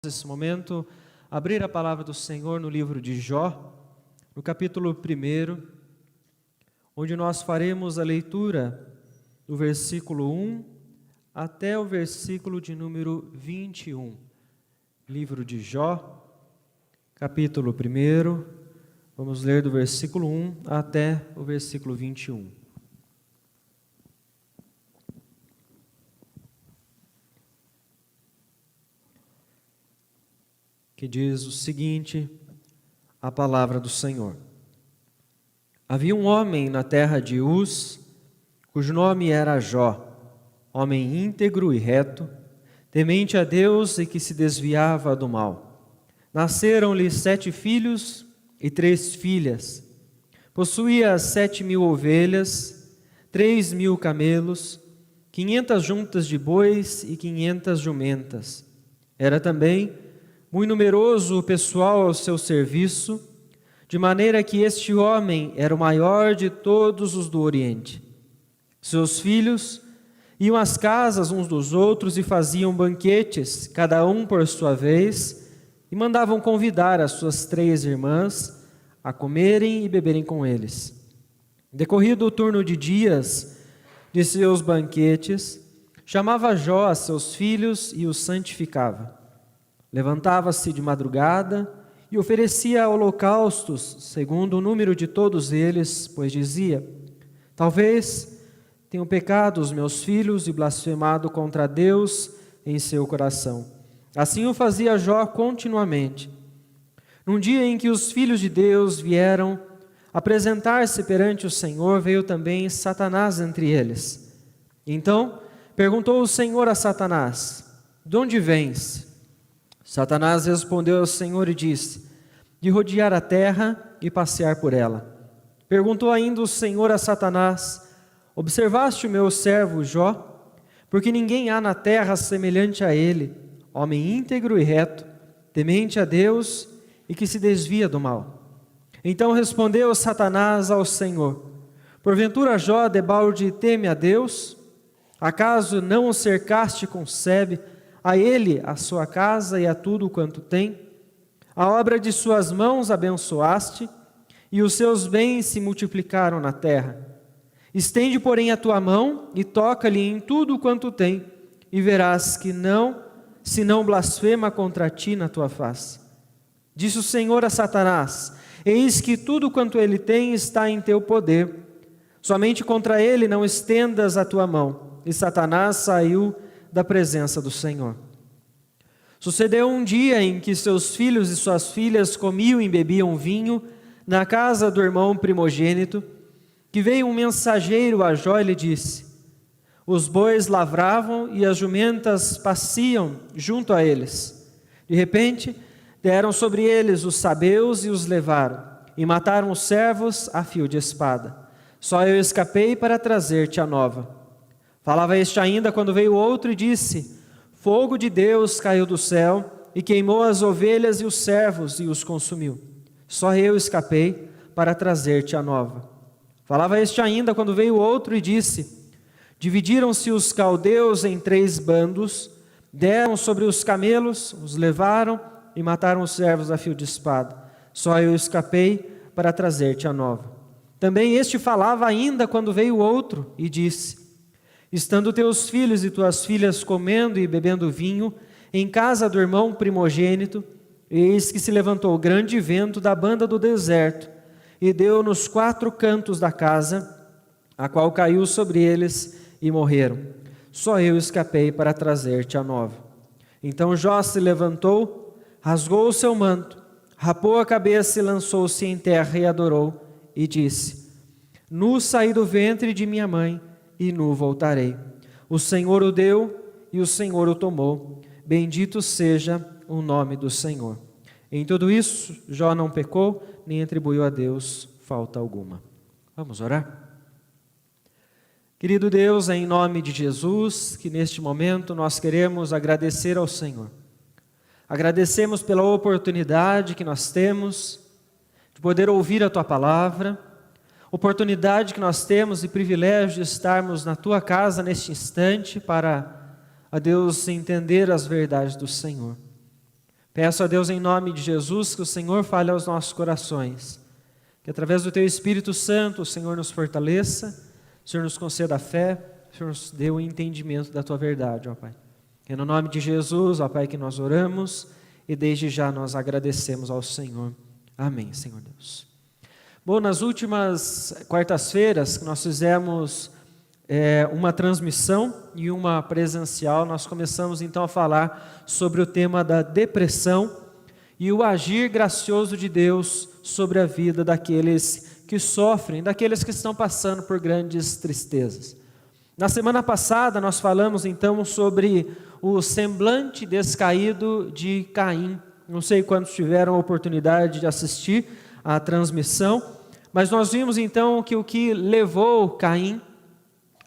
Nesse momento, abrir a palavra do Senhor no livro de Jó, no capítulo 1, onde nós faremos a leitura do versículo 1 até o versículo de número 21. Livro de Jó, capítulo 1, vamos ler do versículo 1 até o versículo 21. Que diz o seguinte, a palavra do Senhor. Havia um homem na terra de Uz, cujo nome era Jó, homem íntegro e reto, temente a Deus e que se desviava do mal. Nasceram-lhe 7 filhos e 3 filhas. Possuía 7.000 ovelhas, 3.000 camelos, 500 juntas de bois e 500 jumentas. Era também muito numeroso o pessoal ao seu serviço, de maneira que este homem era o maior de todos os do Oriente. Seus filhos iam às casas uns dos outros e faziam banquetes, cada um por sua vez, e mandavam convidar as suas 3 irmãs a comerem e beberem com eles. Decorrido o turno de dias de seus banquetes, chamava Jó a seus filhos e os santificava. Levantava-se de madrugada e oferecia holocaustos, segundo o número de todos eles, pois dizia: talvez tenham pecado os meus filhos e blasfemado contra Deus em seu coração. Assim o fazia Jó continuamente. Num dia em que os filhos de Deus vieram apresentar-se perante o Senhor, veio também Satanás entre eles. Então perguntou o Senhor a Satanás: de onde vens? Satanás respondeu ao Senhor e disse: de rodear a terra e passear por ela. Perguntou ainda o Senhor a Satanás: observaste o meu servo Jó? Porque ninguém há na terra semelhante a ele, homem íntegro e reto, temente a Deus e que se desvia do mal. Então respondeu Satanás ao Senhor: porventura Jó debalde teme a Deus? Acaso não o cercaste com sebe, a ele, a sua casa e a tudo quanto tem? A obra de suas mãos abençoaste, e os seus bens se multiplicaram na terra. Estende, porém, a tua mão e toca-lhe em tudo quanto tem, e verás que não, se não blasfema contra ti na tua face. Disse o Senhor a Satanás: eis que tudo quanto ele tem está em teu poder, somente contra ele não estendas a tua mão. E Satanás saiu da presença do Senhor. Sucedeu um dia em que seus filhos e suas filhas comiam e bebiam vinho na casa do irmão primogênito, que veio um mensageiro a Jó e lhe disse: os bois lavravam e as jumentas paciam junto a eles. De repente, deram sobre eles os sabeus e os levaram, e mataram os servos a fio de espada. Só eu escapei para trazer-te a nova. Falava este ainda quando veio outro e disse: fogo de Deus caiu do céu e queimou as ovelhas e os servos e os consumiu. Só eu escapei para trazer-te a nova. Falava este ainda quando veio outro e disse: dividiram-se os caldeus em 3 bandos, deram sobre os camelos, os levaram e mataram os servos a fio de espada. Só eu escapei para trazer-te a nova. Também este falava ainda quando veio outro e disse: estando teus filhos e tuas filhas comendo e bebendo vinho em casa do irmão primogênito, eis que se levantou grande vento da banda do deserto e deu nos 4 cantos da casa, a qual caiu sobre eles e morreram. Só eu escapei para trazer-te a nova. Então Jó se levantou, rasgou o seu manto, rapou a cabeça e lançou-se em terra e adorou e disse: nu saí do ventre de minha mãe, e nu voltarei. O Senhor o deu e o Senhor o tomou. Bendito seja o nome do Senhor. Em tudo isso, Jó não pecou, nem atribuiu a Deus falta alguma. Vamos orar? Querido Deus, é em nome de Jesus que neste momento nós queremos agradecer ao Senhor. Agradecemos pela oportunidade que nós temos de poder ouvir a Tua palavra, oportunidade que nós temos e privilégio de estarmos na Tua casa neste instante para, a Deus, entender as verdades do Senhor. Peço a Deus em nome de Jesus que o Senhor fale aos nossos corações, que através do Teu Espírito Santo o Senhor nos fortaleça, o Senhor nos conceda a fé, o Senhor nos dê o entendimento da Tua verdade, ó Pai. É no nome de Jesus, ó Pai, que nós oramos e desde já nós agradecemos ao Senhor. Amém, Senhor Deus. Bom, nas últimas quartas-feiras que nós fizemos uma transmissão e uma presencial, nós começamos então a falar sobre o tema da depressão e o agir gracioso de Deus sobre a vida daqueles que sofrem, daqueles que estão passando por grandes tristezas. Na semana passada nós falamos então sobre o semblante descaído de Caim. Não sei quantos tiveram a oportunidade de assistir à transmissão, mas nós vimos então que o que levou Caim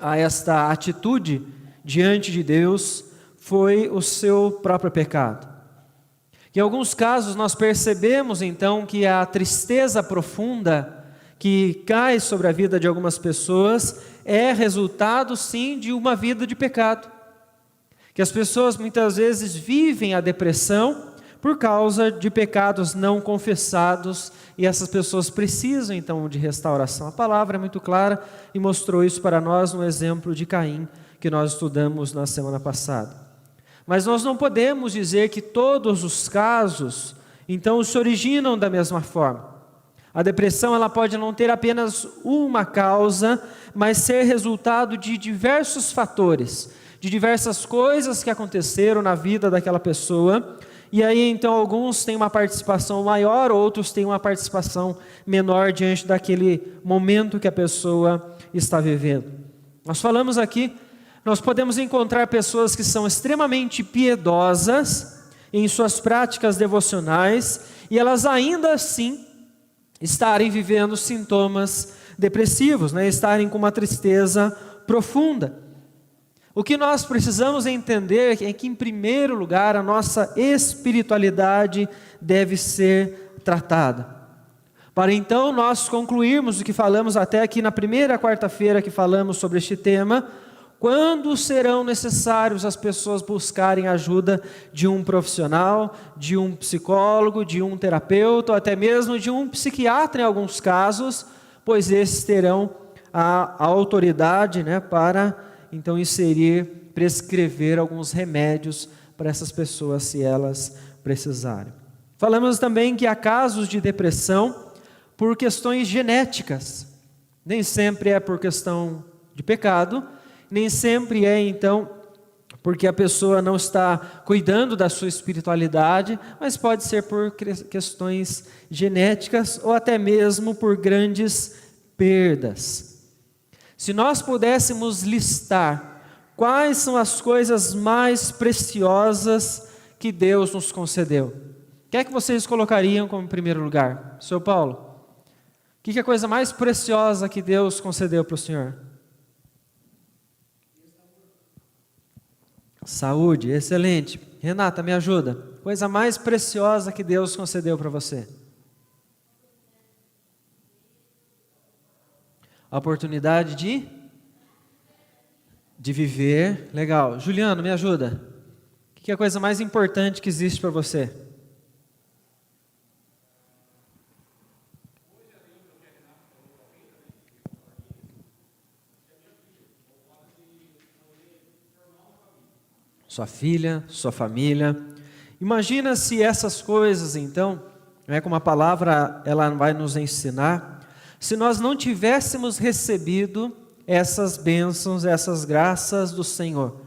a esta atitude diante de Deus foi o seu próprio pecado. Em alguns casos nós percebemos então que a tristeza profunda que cai sobre a vida de algumas pessoas é resultado sim de uma vida de pecado. Que as pessoas muitas vezes vivem a depressão por causa de pecados não confessados e essas pessoas precisam então de restauração. A palavra é muito clara e mostrou isso para nós no exemplo de Caim que nós estudamos na semana passada. Mas nós não podemos dizer que todos os casos então se originam da mesma forma. A depressão ela pode não ter apenas uma causa, mas ser resultado de diversos fatores, de diversas coisas que aconteceram na vida daquela pessoa. E aí então alguns têm uma participação maior, outros têm uma participação menor diante daquele momento que a pessoa está vivendo. Nós falamos aqui, nós podemos encontrar pessoas que são extremamente piedosas em suas práticas devocionais e elas ainda assim estarem vivendo sintomas depressivos, estarem com uma tristeza profunda. O que nós precisamos entender é que, em primeiro lugar, a nossa espiritualidade deve ser tratada. Para então nós concluirmos o que falamos até aqui na primeira quarta-feira que falamos sobre este tema, quando serão necessários as pessoas buscarem a ajuda de um profissional, de um psicólogo, de um terapeuta, ou até mesmo de um psiquiatra em alguns casos, pois esses terão a autoridade para então prescrever alguns remédios para essas pessoas se elas precisarem. Falamos também que há casos de depressão por questões genéticas, nem sempre é por questão de pecado, nem sempre é então porque a pessoa não está cuidando da sua espiritualidade, mas pode ser por questões genéticas ou até mesmo por grandes perdas. Se nós pudéssemos listar quais são as coisas mais preciosas que Deus nos concedeu, o que é que vocês colocariam como primeiro lugar? Seu Paulo, o que é a coisa mais preciosa que Deus concedeu para o senhor? Saúde, excelente. Renata, me ajuda. Coisa mais preciosa que Deus concedeu para você? A oportunidade de viver. Legal. Juliano, me ajuda. O que é a coisa mais importante que existe para você? Sua filha, sua família. Imagina se essas coisas, então, como a palavra ela vai nos ensinar, se nós não tivéssemos recebido essas bênçãos, essas graças do Senhor.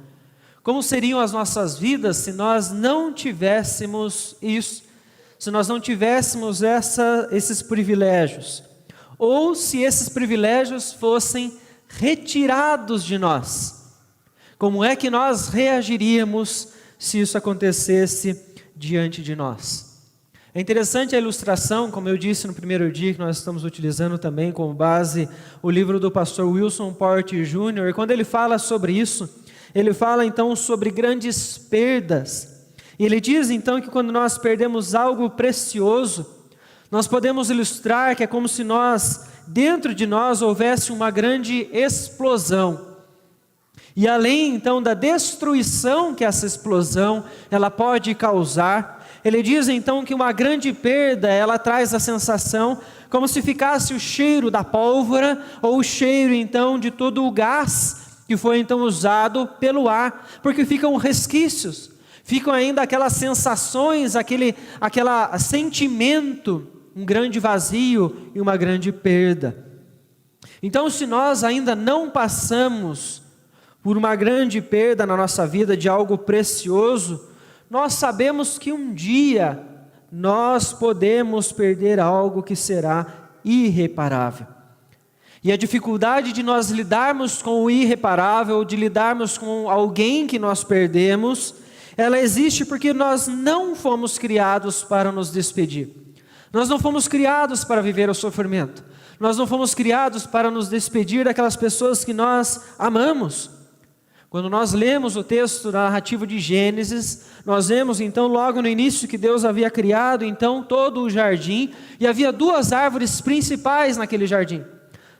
Como seriam as nossas vidas se nós não tivéssemos isso, se nós não tivéssemos esses privilégios? Ou se esses privilégios fossem retirados de nós? Como é que nós reagiríamos se isso acontecesse diante de nós? É interessante a ilustração, como eu disse no primeiro dia, que nós estamos utilizando também como base o livro do pastor Wilson Porte Jr., e quando ele fala sobre isso, ele fala então sobre grandes perdas. E ele diz então que quando nós perdemos algo precioso, nós podemos ilustrar que é como se dentro de nós houvesse uma grande explosão. E além então da destruição que essa explosão ela pode causar, Ele diz então que uma grande perda, ela traz a sensação como se ficasse o cheiro da pólvora, ou o cheiro então de todo o gás que foi então usado pelo ar, porque ficam resquícios, ficam ainda aquelas sensações, aquele sentimento, um grande vazio e uma grande perda. Então, se nós ainda não passamos por uma grande perda na nossa vida de algo precioso, nós sabemos que um dia nós podemos perder algo que será irreparável. E a dificuldade de nós lidarmos com o irreparável, de lidarmos com alguém que nós perdemos, ela existe porque nós não fomos criados para nos despedir. Nós não fomos criados para viver o sofrimento. Nós não fomos criados para nos despedir daquelas pessoas que nós amamos. Quando nós lemos o texto narrativo de Gênesis, nós vemos então logo no início que Deus havia criado então todo o jardim, e havia duas árvores principais naquele jardim.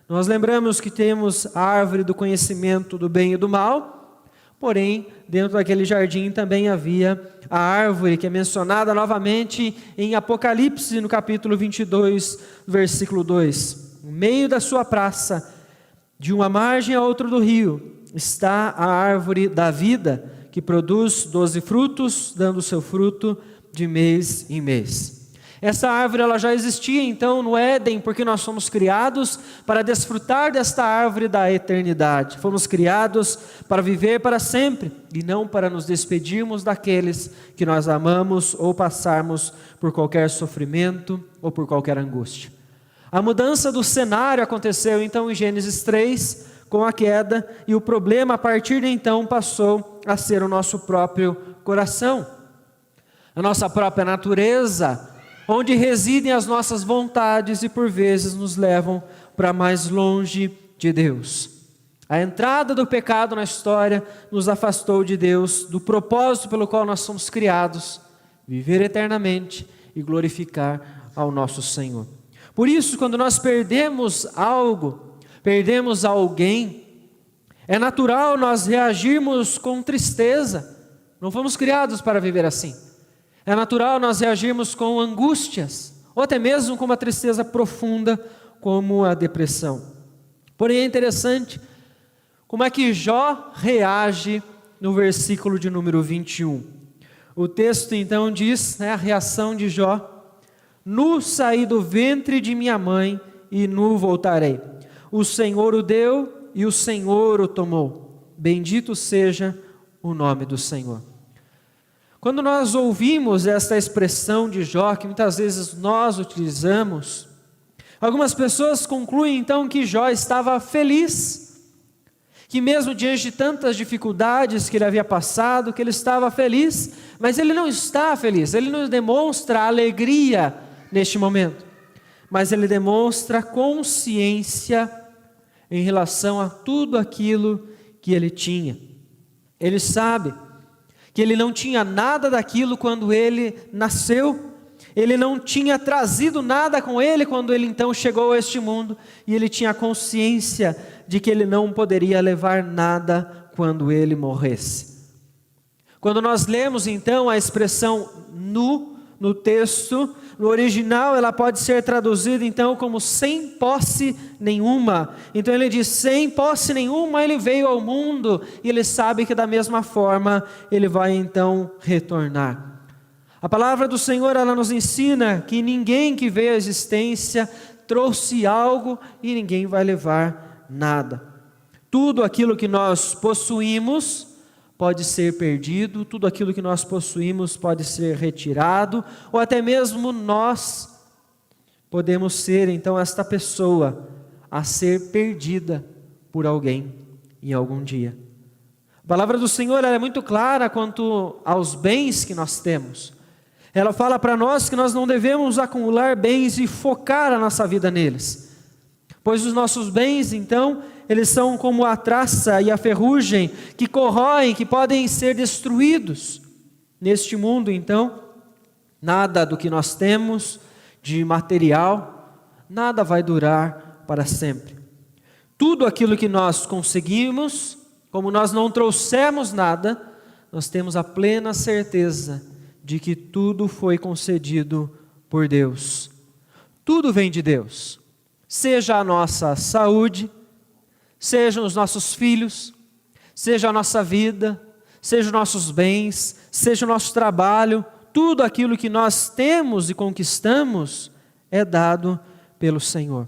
Nós lembramos que temos a árvore do conhecimento do bem e do mal, porém dentro daquele jardim também havia a árvore que é mencionada novamente em Apocalipse no capítulo 22, versículo 2. No meio da sua praça, de uma margem a outra do rio, está a árvore da vida, que produz 12 frutos, dando seu fruto de mês em mês. Essa árvore ela já existia então no Éden, porque nós fomos criados para desfrutar desta árvore da eternidade. Fomos criados para viver para sempre, e não para nos despedirmos daqueles que nós amamos ou passarmos por qualquer sofrimento ou por qualquer angústia. A mudança do cenário aconteceu então em Gênesis 3, com a queda, e o problema a partir de então passou a ser o nosso próprio coração, a nossa própria natureza, onde residem as nossas vontades e por vezes nos levam para mais longe de Deus. A entrada do pecado na história nos afastou de Deus, do propósito pelo qual nós somos criados, viver eternamente e glorificar ao nosso Senhor. Por isso, quando nós perdemos algo, perdemos alguém, é natural nós reagirmos com tristeza. Não fomos criados para viver assim. É natural nós reagirmos com angústias, ou até mesmo com uma tristeza profunda, como a depressão. Porém é interessante como é que Jó reage no versículo de número 21. O texto então diz, a reação de Jó: nu saí do ventre de minha mãe e nu voltarei. O Senhor o deu e o Senhor o tomou. Bendito seja o nome do Senhor. Quando nós ouvimos esta expressão de Jó, que muitas vezes nós utilizamos, algumas pessoas concluem então que Jó estava feliz, que mesmo diante de tantas dificuldades que ele havia passado, que ele estava feliz, mas ele não está feliz, ele não demonstra alegria neste momento, mas ele demonstra consciência em relação a tudo aquilo que ele tinha. Ele sabe que ele não tinha nada daquilo quando ele nasceu, ele não tinha trazido nada com ele quando ele então chegou a este mundo, e ele tinha consciência de que ele não poderia levar nada quando ele morresse. Quando nós lemos então a expressão nu no texto, no original ela pode ser traduzida então como sem posse nenhuma. Então ele diz, sem posse nenhuma ele veio ao mundo, e ele sabe que da mesma forma ele vai então retornar. A palavra do Senhor ela nos ensina que ninguém que veio à existência trouxe algo e ninguém vai levar nada. Tudo aquilo que nós possuímos pode ser perdido, tudo aquilo que nós possuímos pode ser retirado, ou até mesmo nós podemos ser então esta pessoa a ser perdida por alguém em algum dia. A palavra do Senhor ela é muito clara quanto aos bens que nós temos. Ela fala para nós que nós não devemos acumular bens e focar a nossa vida neles, pois os nossos bens então eles são como a traça e a ferrugem que corroem, que podem ser destruídos. Neste mundo, então, nada do que nós temos de material, nada vai durar para sempre. Tudo aquilo que nós conseguimos, como nós não trouxemos nada, nós temos a plena certeza de que tudo foi concedido por Deus. Tudo vem de Deus. Seja a nossa saúde, sejam os nossos filhos, seja a nossa vida, seja os nossos bens, seja o nosso trabalho, tudo aquilo que nós temos e conquistamos é dado pelo Senhor.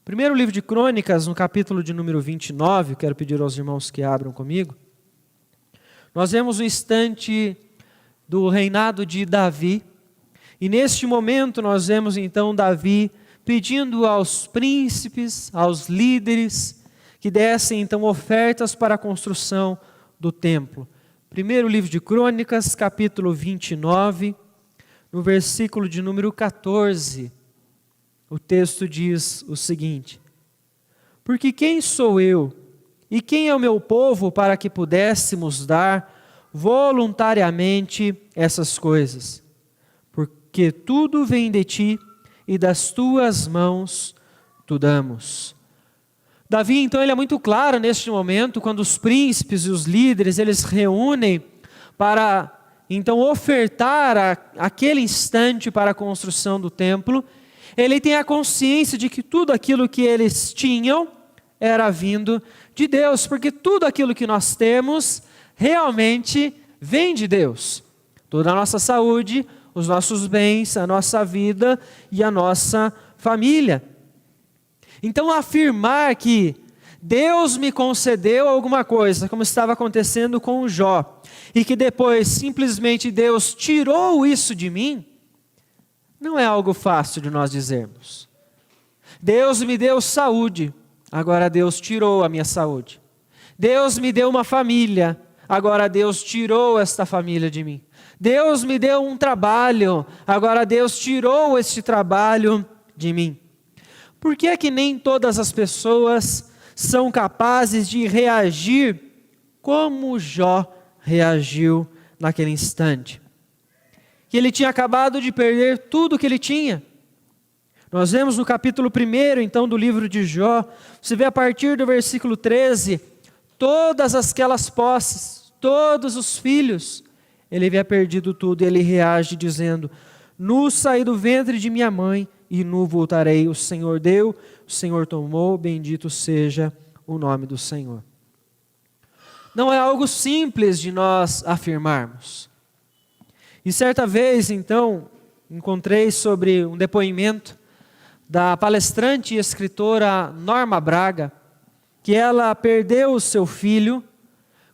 Primeiro livro de Crônicas, no capítulo de número 29, quero pedir aos irmãos que abram comigo. Nós vemos um instante do reinado de Davi, e neste momento nós vemos então Davi pedindo aos príncipes, aos líderes, que dessem então ofertas para a construção do templo. Primeiro livro de Crônicas, capítulo 29, no versículo de número 14, o texto diz o seguinte: porque quem sou eu e quem é o meu povo para que pudéssemos dar voluntariamente essas coisas? Porque tudo vem de ti e das tuas mãos tu damos. Davi, então, ele é muito claro neste momento, quando os príncipes e os líderes, eles reúnem para, então, ofertar aquele instante para a construção do templo. Ele tem a consciência de que tudo aquilo que eles tinham era vindo de Deus, porque tudo aquilo que nós temos realmente vem de Deus. Toda a nossa saúde, os nossos bens, a nossa vida e a nossa família. Então, afirmar que Deus me concedeu alguma coisa, como estava acontecendo com Jó, e que depois simplesmente Deus tirou isso de mim, não é algo fácil de nós dizermos. Deus me deu saúde, agora Deus tirou a minha saúde. Deus me deu uma família, agora Deus tirou esta família de mim. Deus me deu um trabalho, agora Deus tirou este trabalho de mim. Por que é que nem todas as pessoas são capazes de reagir como Jó reagiu naquele instante? Que ele tinha acabado de perder tudo que ele tinha. Nós vemos no capítulo 1, então, do livro de Jó, você vê a partir do versículo 13, todas aquelas posses, todos os filhos, ele havia perdido tudo, e ele reage dizendo: nu saí do ventre de minha mãe, e nu voltarei. O Senhor deu, o Senhor tomou, bendito seja o nome do Senhor. Não é algo simples de nós afirmarmos. E certa vez, então, encontrei sobre um depoimento da palestrante e escritora Norma Braga, que ela perdeu o seu filho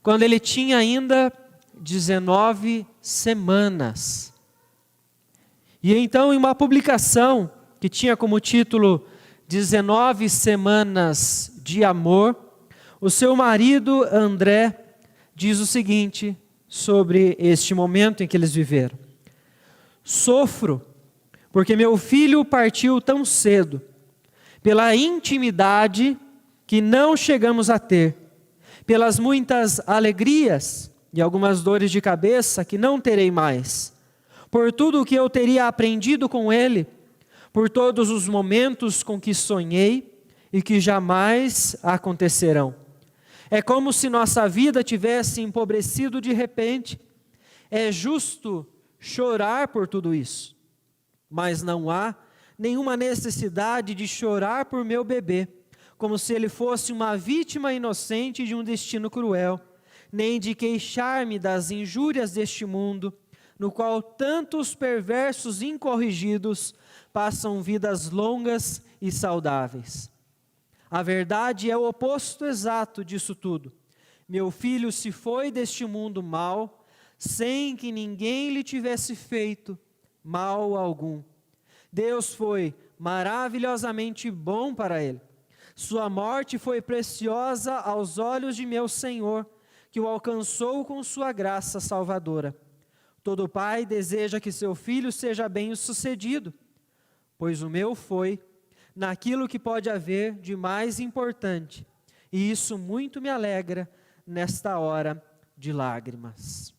quando ele tinha ainda 19 semanas. E então, em uma publicação que tinha como título 19 Semanas de Amor, o seu marido André diz o seguinte sobre este momento em que eles viveram: sofro porque meu filho partiu tão cedo, pela intimidade que não chegamos a ter, pelas muitas alegrias e algumas dores de cabeça que não terei mais, por tudo o que eu teria aprendido com ele, por todos os momentos com que sonhei e que jamais acontecerão. É como se nossa vida tivesse empobrecido de repente. É justo chorar por tudo isso, mas não há nenhuma necessidade de chorar por meu bebê, como se ele fosse uma vítima inocente de um destino cruel, nem de queixar-me das injúrias deste mundo, no qual tantos perversos incorrigidos passam vidas longas e saudáveis. A verdade é o oposto exato disso tudo. Meu filho se foi deste mundo mau, sem que ninguém lhe tivesse feito mal algum. Deus foi maravilhosamente bom para ele. Sua morte foi preciosa aos olhos de meu Senhor, que o alcançou com sua graça salvadora. Todo pai deseja que seu filho seja bem-sucedido, pois o meu foi naquilo que pode haver de mais importante, e isso muito me alegra nesta hora de lágrimas.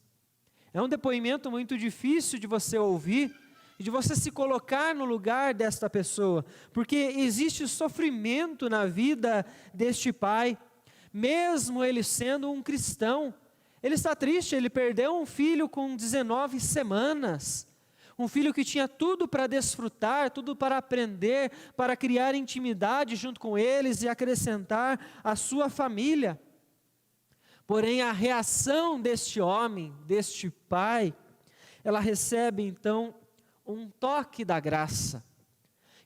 É um depoimento muito difícil de você ouvir e de você se colocar no lugar desta pessoa, porque existe sofrimento na vida deste pai, mesmo ele sendo um cristão. Ele está triste, ele perdeu um filho com 19 semanas. Um filho que tinha tudo para desfrutar, tudo para aprender, para criar intimidade junto com eles e acrescentar a sua família. Porém, a reação deste homem, deste pai, ela recebe então um toque da graça.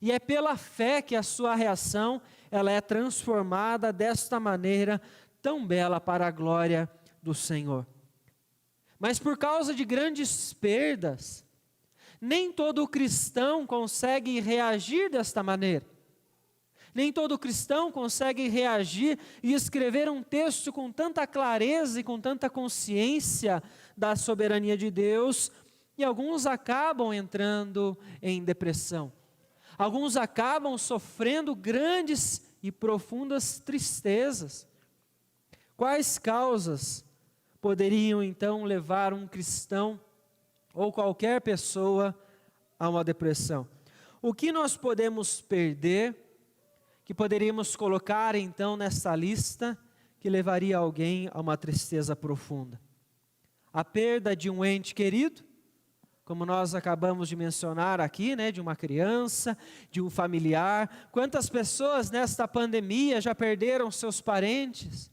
E é pela fé que a sua reação, ela é transformada desta maneira tão bela para a glória do Senhor. Mas por causa de grandes perdas, nem todo cristão consegue reagir desta maneira. Nem todo cristão consegue reagir e escrever um texto com tanta clareza e com tanta consciência da soberania de Deus, e alguns acabam entrando em depressão. Alguns acabam sofrendo grandes e profundas tristezas. Quais causas poderiam então levar um cristão ou qualquer pessoa a uma depressão? O que nós podemos perder, que poderíamos colocar então nessa lista, que levaria alguém a uma tristeza profunda? A perda de um ente querido, como nós acabamos de mencionar aqui, de uma criança, de um familiar. Quantas pessoas nesta pandemia já perderam seus parentes,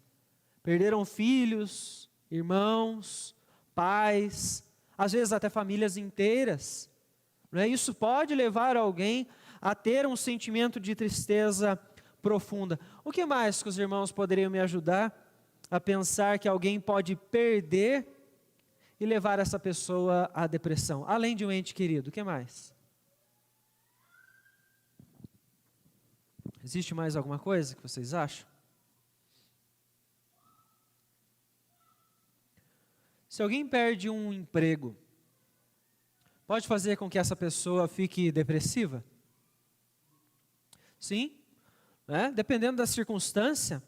perderam filhos, irmãos, pais, às vezes até famílias inteiras. Isso pode levar alguém a ter um sentimento de tristeza profunda. O que mais que os irmãos poderiam me ajudar a pensar que alguém pode perder e levar essa pessoa à depressão? Além de um ente querido, o que mais? Existe mais alguma coisa que vocês acham? Se alguém perde um emprego, pode fazer com que essa pessoa fique depressiva? Sim, dependendo da circunstância.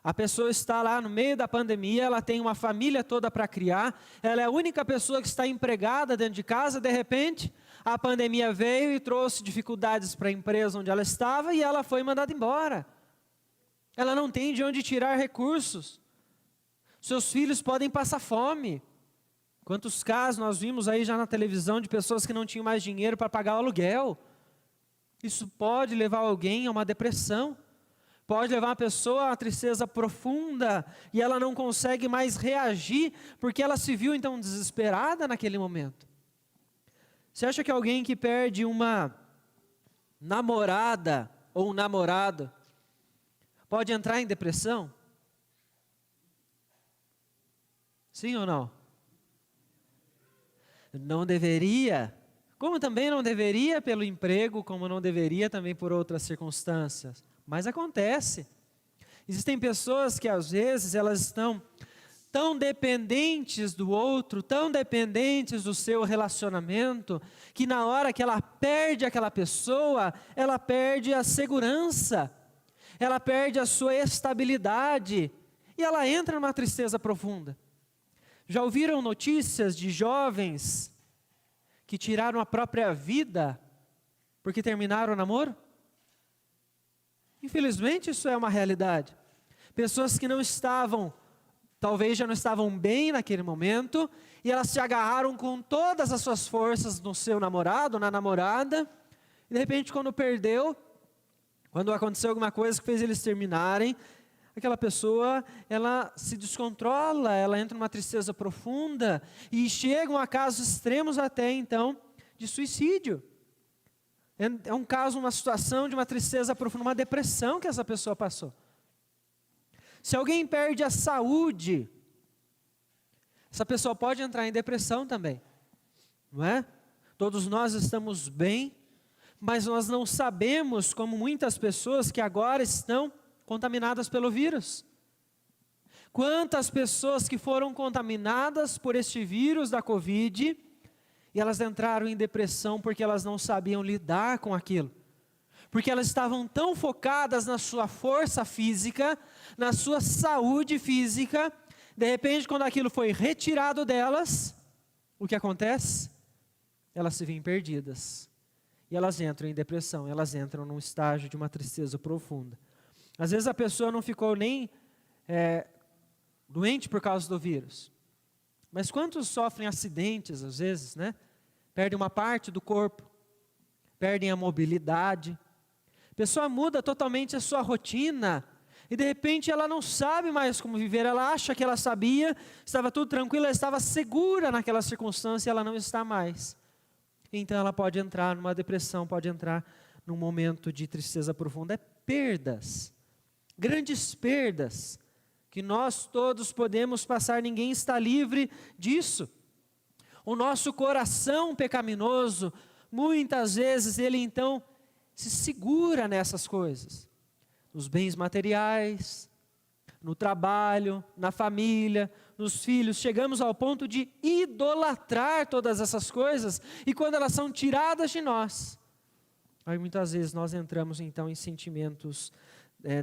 A pessoa está lá no meio da pandemia, ela tem uma família toda para criar, ela é a única pessoa que está empregada dentro de casa, de repente, a pandemia veio e trouxe dificuldades para a empresa onde ela estava e ela foi mandada embora. Ela não tem de onde tirar recursos. Seus filhos podem passar fome. Quantos casos nós vimos aí já na televisão de pessoas que não tinham mais dinheiro para pagar o aluguel? Isso pode levar alguém a uma depressão. Pode levar a pessoa a uma tristeza profunda e ela não consegue mais reagir porque ela se viu então desesperada naquele momento. Você acha que alguém que perde uma namorada ou um namorado pode entrar em depressão? Sim ou não? Não deveria. Como também não deveria pelo emprego, como não deveria também por outras circunstâncias. Mas acontece. Existem pessoas que às vezes elas estão tão dependentes do outro, tão dependentes do seu relacionamento, que na hora que ela perde aquela pessoa, ela perde a segurança, ela perde a sua estabilidade e ela entra numa tristeza profunda. Já ouviram notícias de jovens que tiraram a própria vida porque terminaram o namoro? Infelizmente isso é uma realidade. Pessoas que não estavam, talvez já não estavam bem naquele momento, e elas se agarraram com todas as suas forças no seu namorado, na namorada, e de repente quando perdeu, quando aconteceu alguma coisa que fez eles terminarem, aquela pessoa, ela se descontrola, ela entra numa tristeza profunda, e chegam a casos extremos até então, de suicídio. É um caso, uma situação de uma tristeza profunda, uma depressão que essa pessoa passou. Se alguém perde a saúde, essa pessoa pode entrar em depressão também, não é? Todos nós estamos bem, mas nós não sabemos, como muitas pessoas que agora estão contaminadas pelo vírus. Quantas pessoas que foram contaminadas por este vírus da Covid, e elas entraram em depressão porque elas não sabiam lidar com aquilo. Porque elas estavam tão focadas na sua força física, na sua saúde física, de repente quando aquilo foi retirado delas, o que acontece? Elas se veem perdidas. E elas entram em depressão, elas entram num estágio de uma tristeza profunda. Às vezes a pessoa não ficou nem doente por causa do vírus. Mas quantos sofrem acidentes, às vezes, né? Perdem uma parte do corpo, perdem a mobilidade. A pessoa muda totalmente a sua rotina e de repente ela não sabe mais como viver. Ela acha que ela sabia, estava tudo tranquilo, ela estava segura naquela circunstância e ela não está mais. Então ela pode entrar numa depressão, pode entrar num momento de tristeza profunda. É perdas, grandes perdas, que nós todos podemos passar, ninguém está livre disso. O nosso coração pecaminoso, muitas vezes ele então se segura nessas coisas, nos bens materiais, no trabalho, na família, nos filhos. Chegamos ao ponto de idolatrar todas essas coisas, e quando elas são tiradas de nós, aí muitas vezes nós entramos então em sentimentos,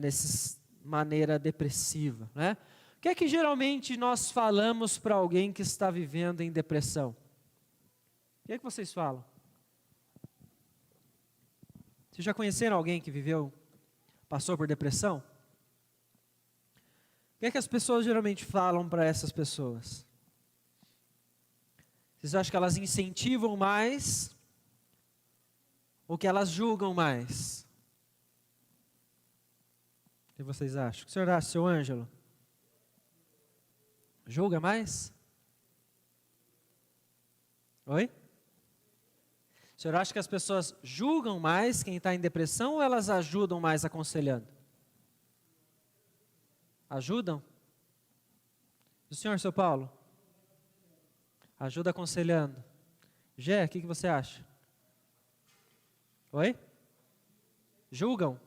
nessa maneira depressiva, né? O que é que geralmente nós falamos para alguém que está vivendo em depressão? O que é que vocês falam? Vocês já conheceram alguém que passou por depressão? O que é que as pessoas geralmente falam para essas pessoas? Vocês acham que elas incentivam mais ou que elas julgam mais? O que vocês acham? O que o senhor acha, seu Ângelo? Julga mais? Oi? O senhor acha que as pessoas julgam mais quem está em depressão ou elas ajudam mais aconselhando? Ajudam? E o senhor, seu Paulo? Ajuda aconselhando. Gé, o que você acha? Oi? Julgam?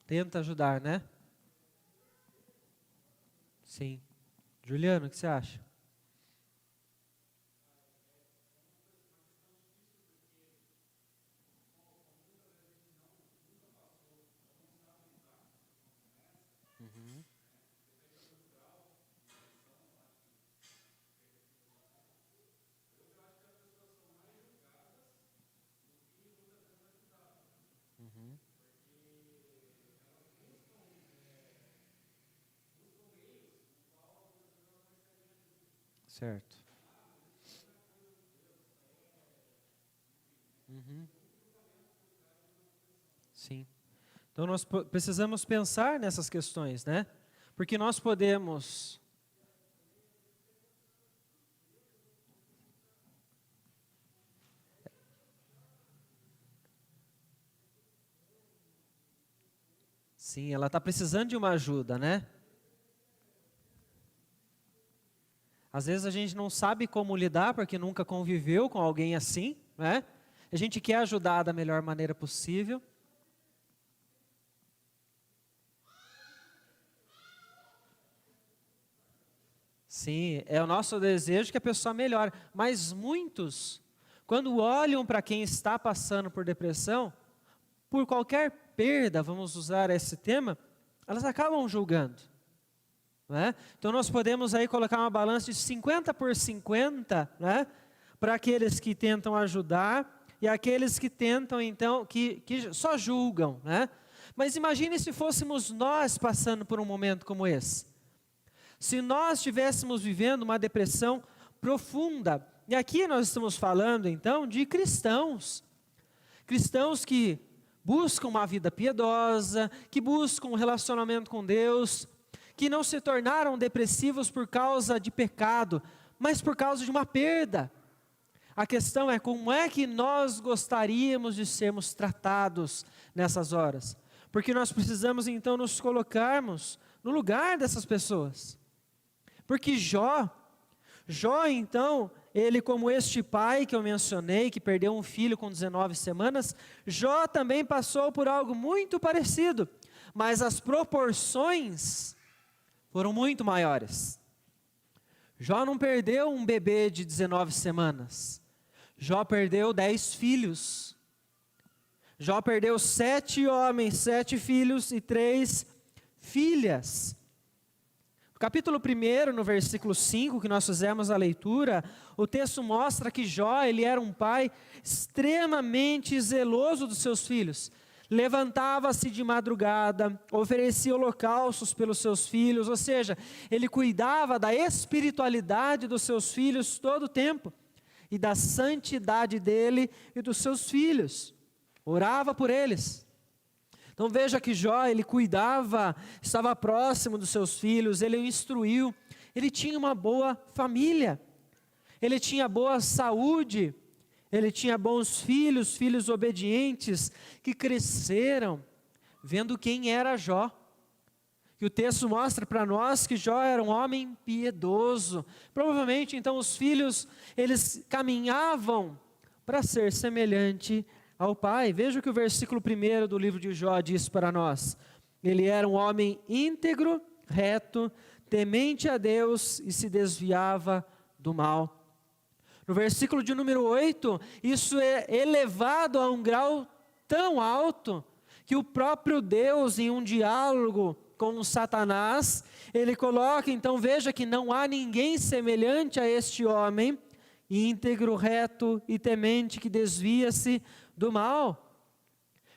Tenta ajudar, né? Sim. Juliano, o que você acha? Uhum. Uhum. Certo. Uhum. Sim. Então nós precisamos pensar nessas questões, né? Porque nós podemos... Sim, ela está precisando de uma ajuda, né? Às vezes a gente não sabe como lidar porque nunca conviveu com alguém assim, né? A gente quer ajudar da melhor maneira possível. Sim, é o nosso desejo que a pessoa melhore. Mas muitos, quando olham para quem está passando por depressão, por qualquer perda, vamos usar esse tema, elas acabam julgando. Né? Então nós podemos aí colocar uma balança de 50 por 50, né? Para aqueles que tentam ajudar e aqueles que tentam então, que só julgam. Né? Mas imagine se fôssemos nós passando por um momento como esse. Se nós estivéssemos vivendo uma depressão profunda, e aqui nós estamos falando então de cristãos que buscam uma vida piedosa, que buscam um relacionamento com Deus, que não se tornaram depressivos por causa de pecado, mas por causa de uma perda. A questão é como é que nós gostaríamos de sermos tratados nessas horas, porque nós precisamos então nos colocarmos no lugar dessas pessoas. Porque Jó então, ele como este pai que eu mencionei, que perdeu um filho com 19 semanas, Jó também passou por algo muito parecido, mas as proporções foram muito maiores. Jó não perdeu um bebê de 19 semanas, Jó perdeu 10 filhos. Jó perdeu 7 homens, 7 filhos e 3 filhas. No capítulo 1, no versículo 5, que nós fizemos a leitura, o texto mostra que Jó, ele era um pai extremamente zeloso dos seus filhos. levantava-se de madrugada, oferecia holocaustos pelos seus filhos, ou seja, ele cuidava da espiritualidade dos seus filhos todo o tempo, e da santidade dele e dos seus filhos, orava por eles. Então veja que Jó, ele cuidava, estava próximo dos seus filhos, ele o instruiu, ele tinha uma boa família, ele tinha boa saúde, ele tinha bons filhos, filhos obedientes, que cresceram vendo quem era Jó. E o texto mostra para nós que Jó era um homem piedoso. Provavelmente, então, os filhos, eles caminhavam para ser semelhante ao pai. Veja o que o versículo 1 do livro de Jó diz para nós. Ele era um homem íntegro, reto, temente a Deus e se desviava do mal. No versículo de número 8, isso é elevado a um grau tão alto que o próprio Deus, em um diálogo com Satanás, ele coloca, então veja que não há ninguém semelhante a este homem, íntegro, reto e temente, que desvia-se do mal.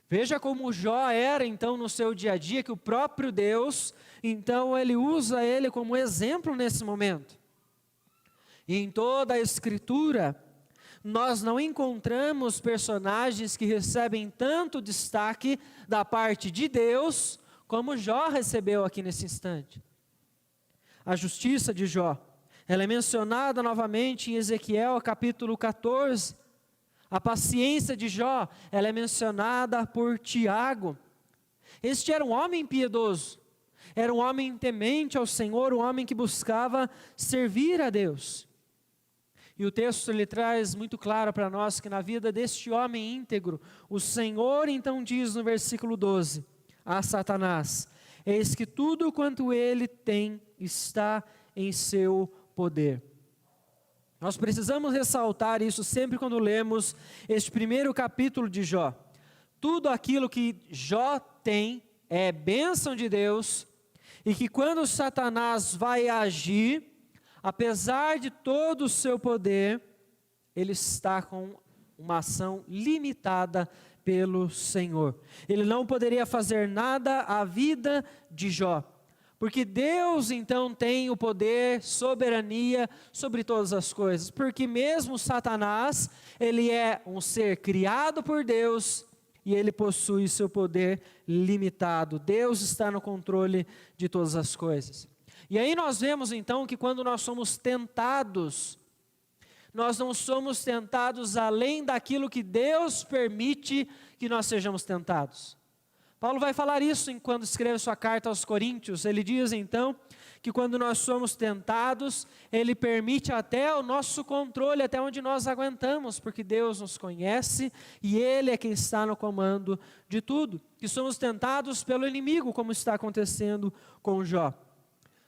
Veja como Jó era então no seu dia a dia, que o próprio Deus, então ele usa ele como exemplo nesse momento. E em toda a Escritura, nós não encontramos personagens que recebem tanto destaque da parte de Deus, como Jó recebeu aqui nesse instante. A justiça de Jó, ela é mencionada novamente em Ezequiel capítulo 14. A paciência de Jó, ela é mencionada por Tiago. Este era um homem piedoso, era um homem temente ao Senhor, um homem que buscava servir a Deus. E o texto ele traz muito claro para nós que na vida deste homem íntegro, o Senhor então diz no versículo 12 a Satanás: eis que tudo quanto ele tem está em seu poder. Nós precisamos ressaltar isso sempre quando lemos este primeiro capítulo de Jó. Tudo aquilo que Jó tem é bênção de Deus, e que quando Satanás vai agir, apesar de todo o seu poder, ele está com uma ação limitada pelo Senhor. Ele não poderia fazer nada à vida de Jó, porque Deus então tem o poder, soberania sobre todas as coisas, porque mesmo Satanás, ele é um ser criado por Deus, e ele possui seu poder limitado. Deus está no controle de todas as coisas. E aí nós vemos então que quando nós somos tentados, nós não somos tentados além daquilo que Deus permite que nós sejamos tentados. Paulo vai falar isso quando escreve sua carta aos Coríntios. Ele diz então que quando nós somos tentados, Ele permite até o nosso controle, até onde nós aguentamos, porque Deus nos conhece e Ele é quem está no comando de tudo. Que somos tentados pelo inimigo, como está acontecendo com Jó.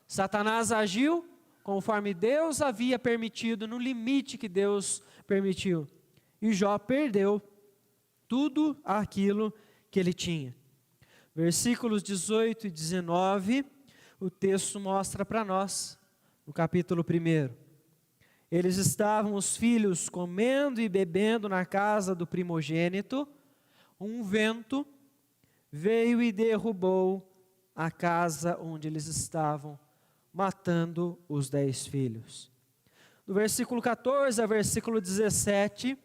Satanás agiu conforme Deus havia permitido, no limite que Deus permitiu. E Jó perdeu tudo aquilo que ele tinha. Versículos 18 e 19, o texto mostra para nós, no capítulo 1. Eles estavam, os filhos, comendo e bebendo na casa do primogênito. Um vento veio e derrubou a casa onde eles estavam, matando os 10 filhos. Do versículo 14 ao versículo 17,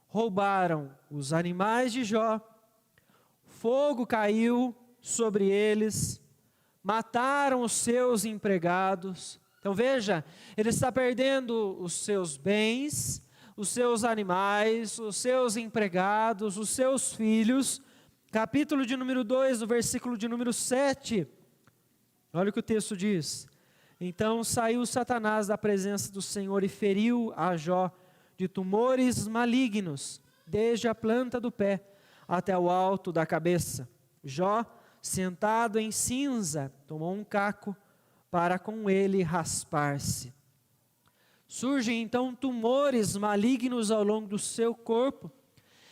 roubaram os animais de Jó, fogo caiu sobre eles, mataram os seus empregados. Então veja, ele está perdendo os seus bens, os seus animais, os seus empregados, os seus filhos. Capítulo de número 2, do versículo de número 7. Olha o que o texto diz. Então saiu Satanás da presença do Senhor e feriu a Jó de tumores malignos, desde a planta do pé até o alto da cabeça. Jó, sentado em cinza, tomou um caco para com ele raspar-se. Surgem então tumores malignos ao longo do seu corpo.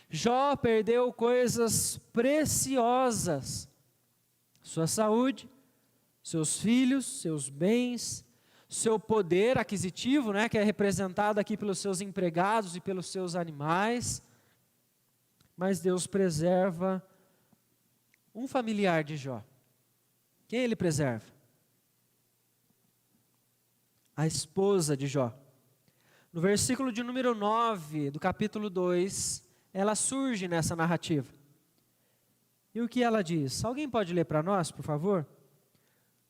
Jó perdeu coisas preciosas: sua saúde, seus filhos, seus bens, seu poder aquisitivo, que é representado aqui pelos seus empregados e pelos seus animais. Mas Deus preserva um familiar de Jó. Quem ele preserva? A esposa de Jó. No versículo de número 9 do capítulo 2, ela surge nessa narrativa. E o que ela diz? Alguém pode ler para nós, por favor?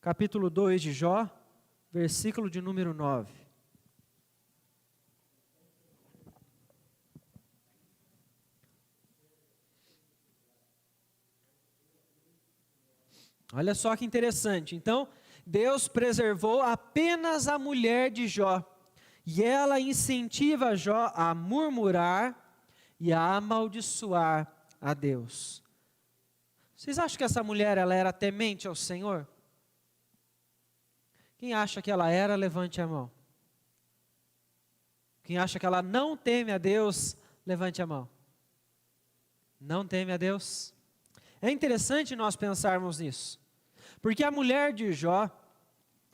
Capítulo 2 de Jó, versículo de número 9. Olha só que interessante. Então, Deus preservou apenas a mulher de Jó. E ela incentiva Jó a murmurar e a amaldiçoar a Deus. Vocês acham que essa mulher ela era temente ao Senhor? Quem acha que ela era, levante a mão. Quem acha que ela não teme a Deus, levante a mão. Não teme a Deus? É interessante nós pensarmos nisso, porque a mulher de Jó,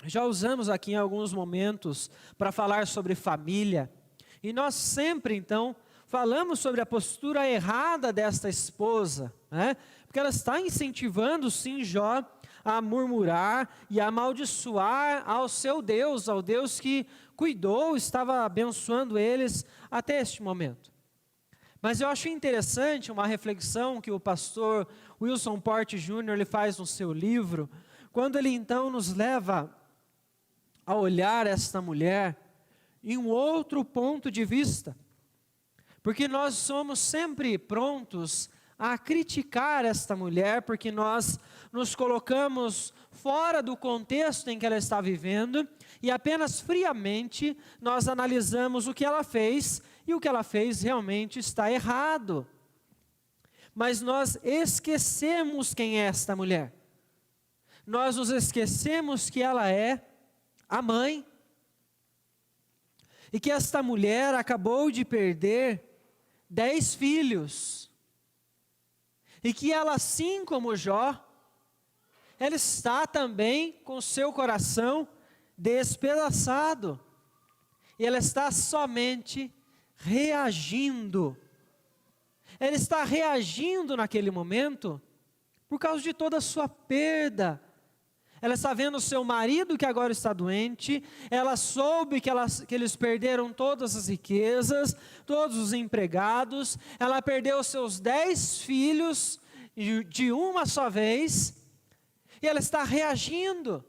já usamos aqui em alguns momentos para falar sobre família, e nós sempre então falamos sobre a postura errada desta esposa, né? Porque ela está incentivando sim Jó a murmurar e a amaldiçoar ao seu Deus, ao Deus que cuidou, estava abençoando eles até este momento. Mas eu acho interessante uma reflexão que o pastor Wilson Porte Jr. ele faz no seu livro, quando ele então nos leva a olhar esta mulher em um outro ponto de vista. Porque nós somos sempre prontos a criticar esta mulher, porque nós nos colocamos fora do contexto em que ela está vivendo e apenas friamente nós analisamos o que ela fez e o que ela fez realmente está errado. Mas nós esquecemos quem é esta mulher. Nós nos esquecemos que ela é a mãe e que esta mulher acabou de perder 10 filhos. E que ela, assim como Jó, ela está também com seu coração despedaçado. E ela está somente reagindo. Ela está reagindo naquele momento por causa de toda a sua perda. Ela está vendo o seu marido que agora está doente, ela soube que eles perderam todas as riquezas, todos os empregados, ela perdeu seus 10 filhos de uma só vez, e ela está reagindo.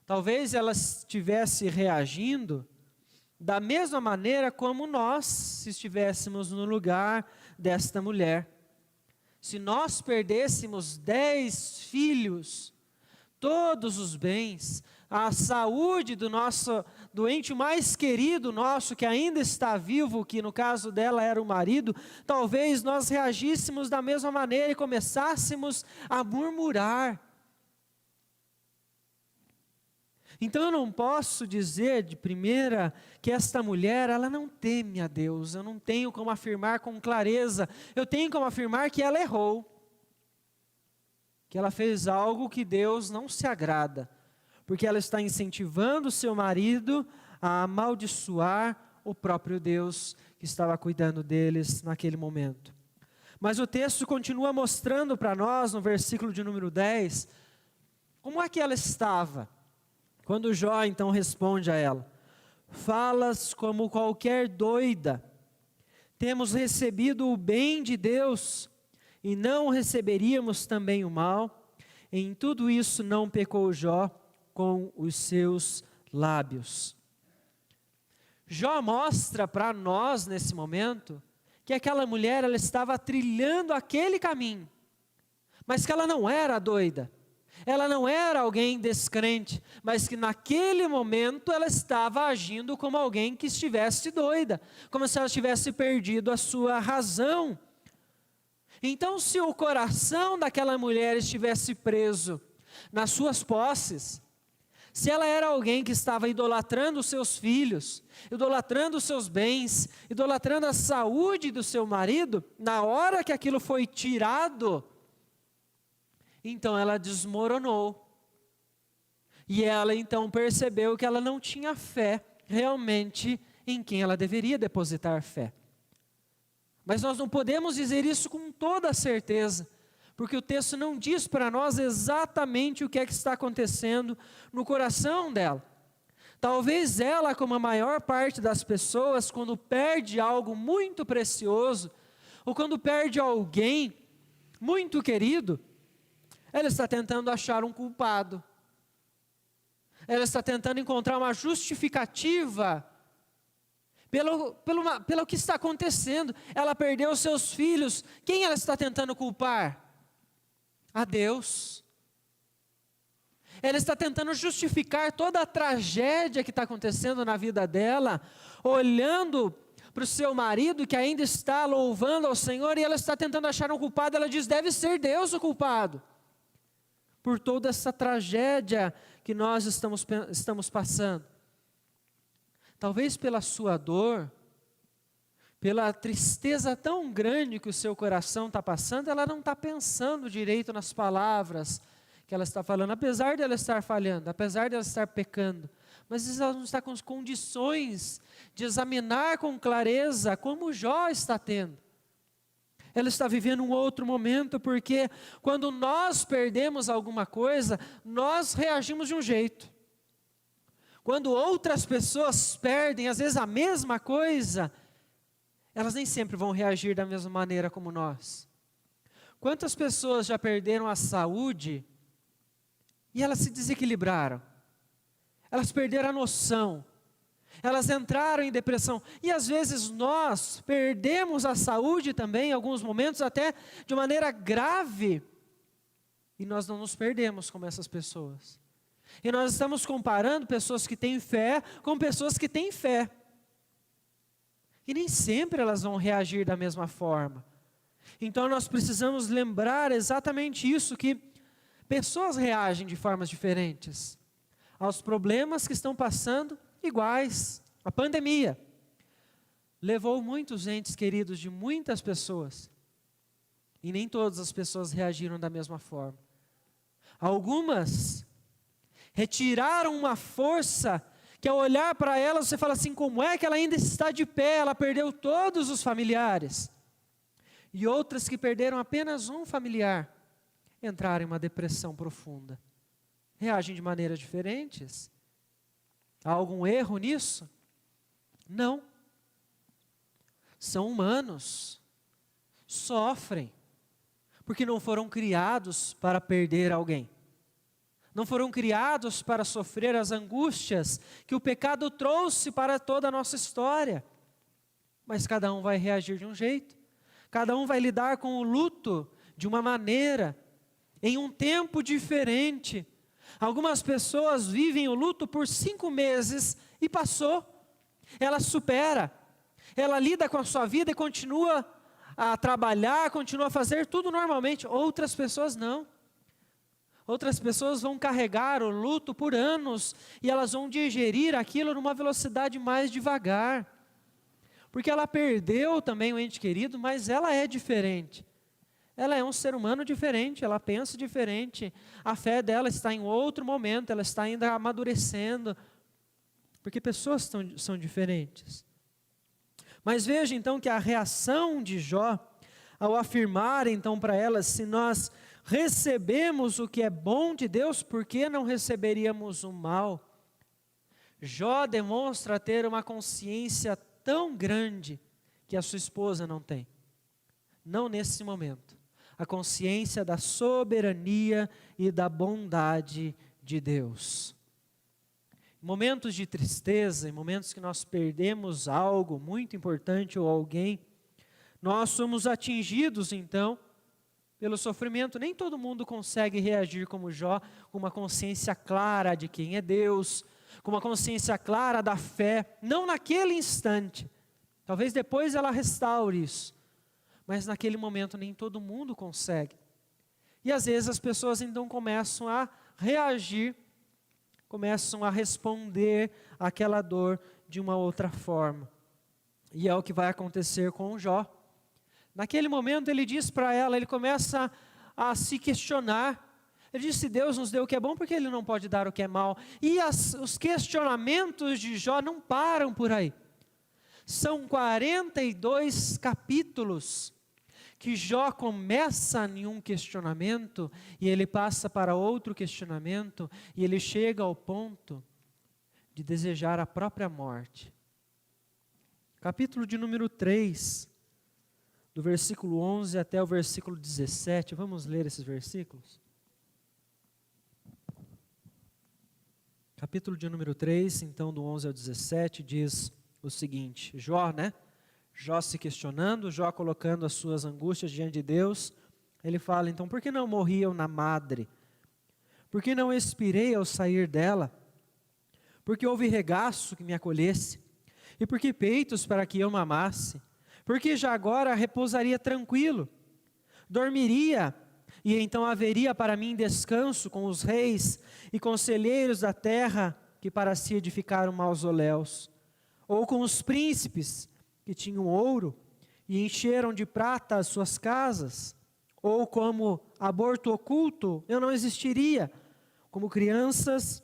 Talvez ela estivesse reagindo da mesma maneira como nós, se estivéssemos no lugar desta mulher. Se nós perdêssemos 10 filhos, todos os bens, a saúde do nosso doente mais querido nosso, que ainda está vivo, que no caso dela era o marido, talvez nós reagíssemos da mesma maneira e começássemos a murmurar. Então eu não posso dizer de primeira que esta mulher, ela não teme a Deus, eu não tenho como afirmar com clareza, eu tenho como afirmar que ela errou, que ela fez algo que Deus não se agrada, porque ela está incentivando o seu marido a amaldiçoar o próprio Deus que estava cuidando deles naquele momento. Mas o texto continua mostrando para nós, no versículo de número 10, como é que ela estava. Quando Jó então responde a ela: falas como qualquer doida, temos recebido o bem de Deus, e não receberíamos também o mal. Em tudo isso não pecou Jó com os seus lábios. Jó mostra para nós nesse momento que aquela mulher ela estava trilhando aquele caminho, mas que ela não era doida. Ela não era alguém descrente, mas que naquele momento ela estava agindo como alguém que estivesse doida, como se ela tivesse perdido a sua razão. Então, se o coração daquela mulher estivesse preso nas suas posses, se ela era alguém que estava idolatrando os seus filhos, idolatrando os seus bens, idolatrando a saúde do seu marido, na hora que aquilo foi tirado, então ela desmoronou. E ela então percebeu que ela não tinha fé realmente em quem ela deveria depositar fé. Mas nós não podemos dizer isso com toda certeza, porque o texto não diz para nós exatamente o que é que está acontecendo no coração dela. Talvez ela, como a maior parte das pessoas, quando perde algo muito precioso, ou quando perde alguém muito querido, ela está tentando achar um culpado. Ela está tentando encontrar uma justificativa pelo que está acontecendo. Ela perdeu os seus filhos. Quem ela está tentando culpar? A Deus. Ela está tentando justificar toda a tragédia que está acontecendo na vida dela, olhando para o seu marido que ainda está louvando ao Senhor, e ela está tentando achar um culpado. Ela diz: deve ser Deus o culpado por toda essa tragédia que nós estamos passando. Talvez pela sua dor, pela tristeza tão grande que o seu coração está passando, ela não está pensando direito nas palavras que ela está falando, apesar de ela estar falhando, apesar de ela estar pecando, mas ela não está com as condições de examinar com clareza como Jó está tendo. Ela está vivendo um outro momento, porque quando nós perdemos alguma coisa, nós reagimos de um jeito. Quando outras pessoas perdem, às vezes a mesma coisa, elas nem sempre vão reagir da mesma maneira como nós. Quantas pessoas já perderam a saúde e elas se desequilibraram? Elas perderam a noção. Elas entraram em depressão. E às vezes nós perdemos a saúde também, em alguns momentos até de maneira grave. E nós não nos perdemos como essas pessoas. E nós estamos comparando pessoas que têm fé com pessoas que têm fé. E nem sempre elas vão reagir da mesma forma. Então nós precisamos lembrar exatamente isso, que pessoas reagem de formas diferentes aos problemas que estão passando iguais. A pandemia levou muitos entes queridos de muitas pessoas. E nem todas as pessoas reagiram da mesma forma. Algumas retiraram uma força que ao olhar para ela você fala assim: como é que ela ainda está de pé? Ela perdeu todos os familiares. E outras que perderam apenas um familiar entraram em uma depressão profunda. Reagem de maneiras diferentes. Há algum erro nisso? Não. São humanos. Sofrem. Porque não foram criados para perder alguém. Não foram criados para sofrer as angústias que o pecado trouxe para toda a nossa história. Mas cada um vai reagir de um jeito. Cada um vai lidar com o luto de uma maneira, em um tempo diferente. Algumas pessoas vivem o luto por 5 meses e passou. Ela supera. Ela lida com a sua vida e continua a trabalhar, continua a fazer tudo normalmente. Outras pessoas não. Outras pessoas vão carregar o luto por anos e elas vão digerir aquilo numa velocidade mais devagar. Porque ela perdeu também o ente querido, mas ela é diferente. Ela é um ser humano diferente, ela pensa diferente. A fé dela está em outro momento, ela está ainda amadurecendo. Porque pessoas são diferentes. Mas veja então que a reação de Jó, ao afirmar então para ela: se nós recebemos o que é bom de Deus, por que não receberíamos o mal? Jó demonstra ter uma consciência tão grande que a sua esposa não tem. Não nesse momento. A consciência da soberania e da bondade de Deus. Em momentos de tristeza, em momentos que nós perdemos algo muito importante ou alguém, nós somos atingidos então pelo sofrimento. Nem todo mundo consegue reagir como Jó, com uma consciência clara de quem é Deus, com uma consciência clara da fé, não naquele instante. Talvez depois ela restaure isso, mas naquele momento nem todo mundo consegue. E às vezes as pessoas então começam a reagir, começam a responder àquela dor de uma outra forma. E é o que vai acontecer com o Jó. Naquele momento ele diz para ela, ele começa a se questionar. Ele diz: se Deus nos deu o que é bom, por que Ele não pode dar o que é mal? E os questionamentos de Jó não param por aí. São 42 capítulos que Jó começa em um questionamento e ele passa para outro questionamento e ele chega ao ponto de desejar a própria morte. Capítulo de número 3, do versículo 11 até o versículo 17, vamos ler esses versículos? Capítulo de número 3, então do 11 ao 17, diz o seguinte, Jó, Jó se questionando, Jó colocando as suas angústias diante de Deus, ele fala, então, por que não morri eu na madre? Por que não expirei ao sair dela? Porque houve regaço que me acolhesse, e por que peitos para que eu mamasse? Porque já agora repousaria tranquilo, dormiria, e então haveria para mim descanso com os reis e conselheiros da terra que para si edificaram mausoléus, ou com os príncipes que tinham ouro e encheram de prata as suas casas, ou como aborto oculto eu não existiria, como crianças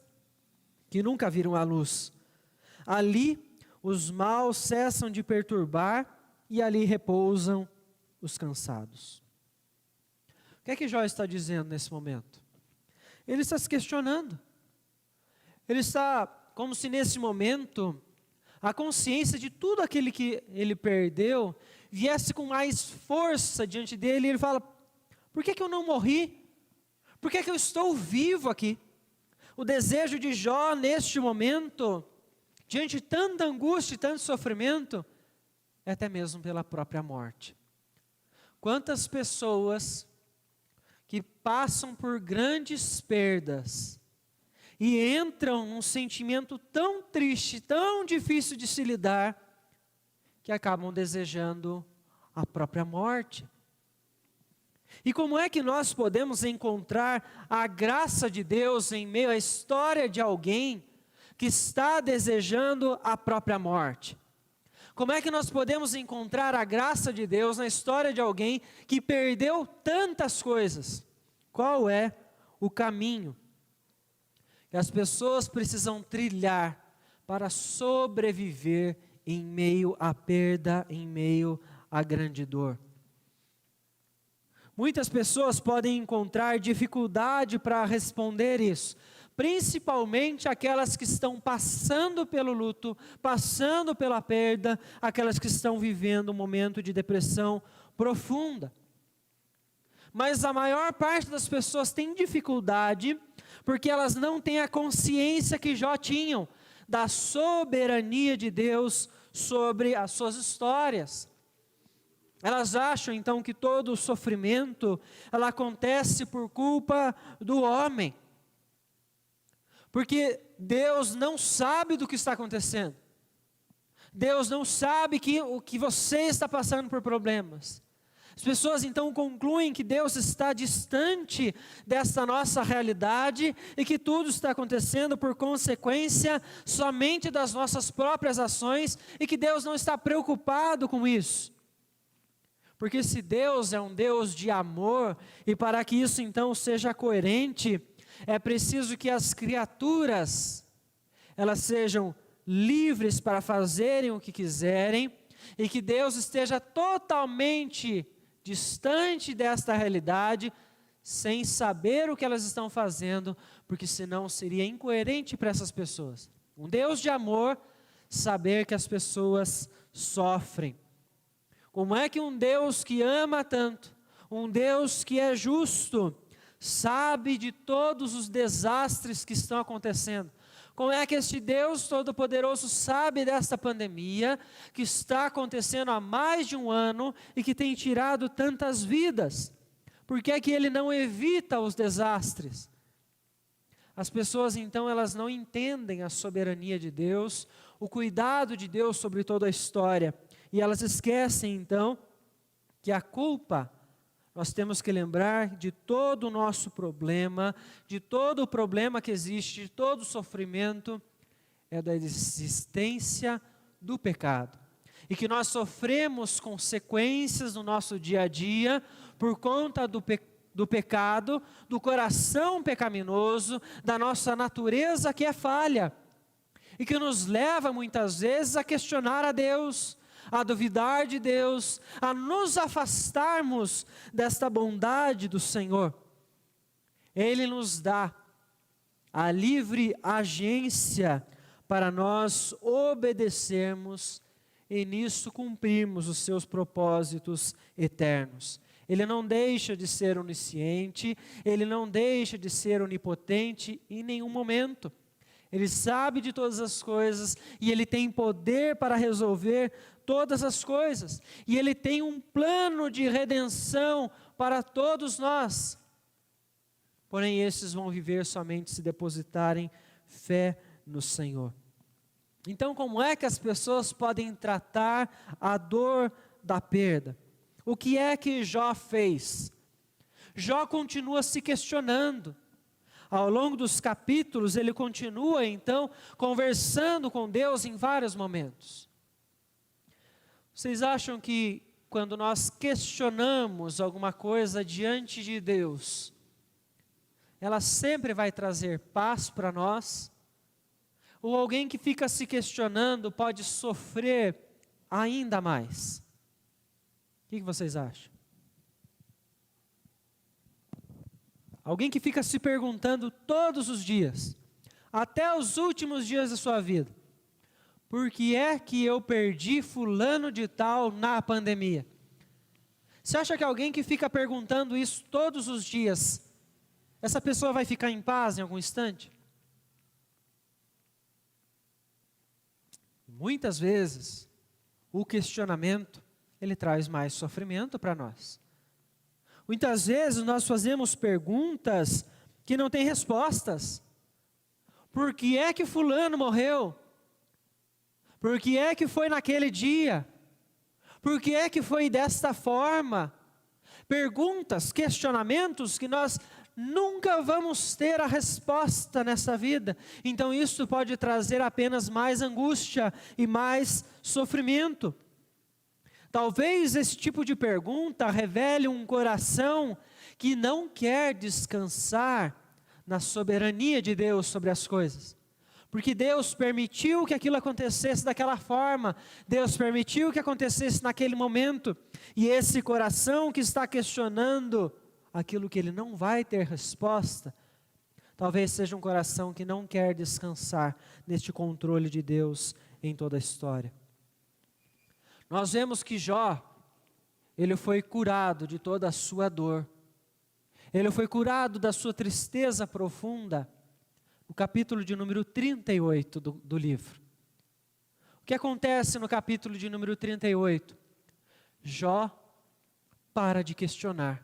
que nunca viram a luz. Ali os maus cessam de perturbar e ali repousam os cansados. O que é que Jó está dizendo nesse momento? Ele está se questionando. Ele está como se nesse momento a consciência de tudo aquilo que ele perdeu viesse com mais força diante dele. E ele fala, por que eu não morri? Por que eu estou vivo aqui? O desejo de Jó neste momento, diante de tanta angústia e tanto sofrimento, é até mesmo pela própria morte. Quantas pessoas que passam por grandes perdas e entram num sentimento tão triste, tão difícil de se lidar, que acabam desejando a própria morte. E como é que nós podemos encontrar a graça de Deus em meio à história de alguém que está desejando a própria morte? Como é que nós podemos encontrar a graça de Deus na história de alguém que perdeu tantas coisas? Qual é o caminho que as pessoas precisam trilhar para sobreviver em meio à perda, em meio à grande dor? Muitas pessoas podem encontrar dificuldade para responder isso, principalmente aquelas que estão passando pelo luto, passando pela perda, aquelas que estão vivendo um momento de depressão profunda. Mas a maior parte das pessoas tem dificuldade porque elas não têm a consciência que Jó tinham da soberania de Deus sobre as suas histórias. Elas acham então que todo o sofrimento ela acontece por culpa do homem. Porque Deus não sabe do que está acontecendo. Deus não sabe o que você está passando por problemas. As pessoas então concluem que Deus está distante dessa nossa realidade e que tudo está acontecendo por consequência somente das nossas próprias ações e que Deus não está preocupado com isso. Porque se Deus é um Deus de amor e para que isso então seja coerente, é preciso que as criaturas elas sejam livres para fazerem o que quiserem e que Deus esteja totalmente distante desta realidade, sem saber o que elas estão fazendo, porque senão seria incoerente para essas pessoas. Um Deus de amor, saber que as pessoas sofrem. Como é que um Deus que ama tanto, um Deus que é justo, sabe de todos os desastres que estão acontecendo? Como é que este Deus Todo-Poderoso sabe desta pandemia que está acontecendo há mais de um ano e que tem tirado tantas vidas? Por que é que Ele não evita os desastres? As pessoas então elas não entendem a soberania de Deus, o cuidado de Deus sobre toda a história. E elas esquecem então que a culpa, nós temos que lembrar de todo o nosso problema, de todo o problema que existe, de todo o sofrimento, é da existência do pecado. E que nós sofremos consequências no nosso dia a dia por conta do pecado, do coração pecaminoso, da nossa natureza que é falha. E que nos leva muitas vezes a questionar a Deus, a duvidar de Deus, a nos afastarmos desta bondade do Senhor, Ele nos dá a livre agência para nós obedecermos e nisso cumprirmos os seus propósitos eternos. Ele não deixa de ser onisciente, Ele não deixa de ser onipotente em nenhum momento. Ele sabe de todas as coisas e Ele tem poder para resolver todas as coisas. E Ele tem um plano de redenção para todos nós. Porém, esses vão viver somente se depositarem fé no Senhor. Então, como é que as pessoas podem tratar a dor da perda? O que é que Jó fez? Jó continua se questionando. Ao longo dos capítulos, ele continua então conversando com Deus em vários momentos. Vocês acham que quando nós questionamos alguma coisa diante de Deus, ela sempre vai trazer paz para nós? Ou alguém que fica se questionando pode sofrer ainda mais? O que vocês acham? Alguém que fica se perguntando todos os dias, até os últimos dias da sua vida, por que é que eu perdi fulano de tal na pandemia? Você acha que alguém que fica perguntando isso todos os dias, essa pessoa vai ficar em paz em algum instante? Muitas vezes, o questionamento, ele traz mais sofrimento para nós. Muitas vezes nós fazemos perguntas que não têm respostas. Por que é que fulano morreu? Por que é que foi naquele dia? Por que é que foi desta forma? Perguntas, questionamentos que nós nunca vamos ter a resposta nessa vida. Então isso pode trazer apenas mais angústia e mais sofrimento. Talvez esse tipo de pergunta revele um coração que não quer descansar na soberania de Deus sobre as coisas. Porque Deus permitiu que aquilo acontecesse daquela forma, Deus permitiu que acontecesse naquele momento, e esse coração que está questionando aquilo que ele não vai ter resposta, talvez seja um coração que não quer descansar neste controle de Deus em toda a história. Nós vemos que Jó, ele foi curado de toda a sua dor. Ele foi curado da sua tristeza profunda, no capítulo de número 38 do livro. O que acontece no capítulo de número 38? Jó para de questionar.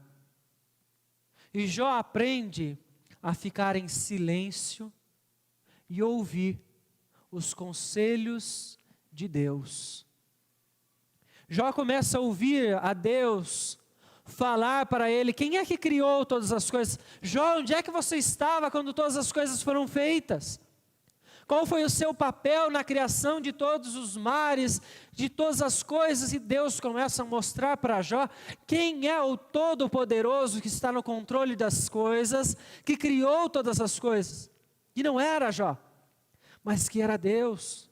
E Jó aprende a ficar em silêncio e ouvir os conselhos de Deus. Jó começa a ouvir a Deus falar para ele, quem é que criou todas as coisas? Jó, onde é que você estava quando todas as coisas foram feitas? Qual foi o seu papel na criação de todos os mares, de todas as coisas? E Deus começa a mostrar para Jó quem é o Todo-Poderoso que está no controle das coisas, que criou todas as coisas. E não era Jó, mas que era Deus.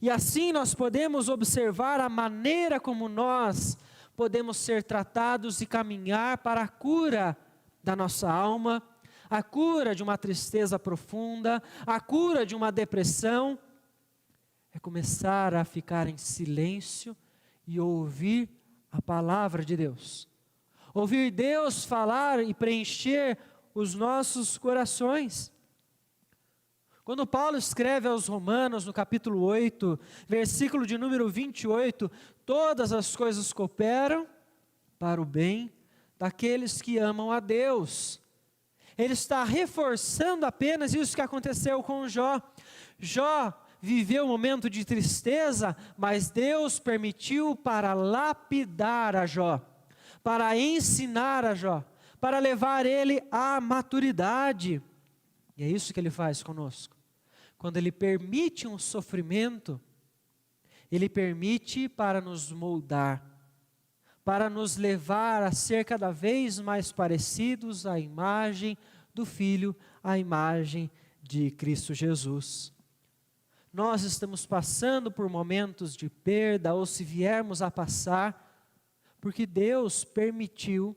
E assim nós podemos observar a maneira como nós podemos ser tratados e caminhar para a cura da nossa alma, a cura de uma tristeza profunda, a cura de uma depressão, é começar a ficar em silêncio e ouvir a palavra de Deus. Ouvir Deus falar e preencher os nossos corações. Quando Paulo escreve aos Romanos, no capítulo 8, versículo de número 28, todas as coisas cooperam para o bem daqueles que amam a Deus. Ele está reforçando apenas isso que aconteceu com Jó. Jó viveu um momento de tristeza, mas Deus permitiu para lapidar a Jó, para ensinar a Jó, para levar ele à maturidade. E é isso que ele faz conosco. Quando ele permite um sofrimento, ele permite para nos moldar, para nos levar a ser cada vez mais parecidos à imagem do Filho, à imagem de Cristo Jesus. nós estamos passando por momentos de perda, ou se viermos a passar, porque Deus permitiu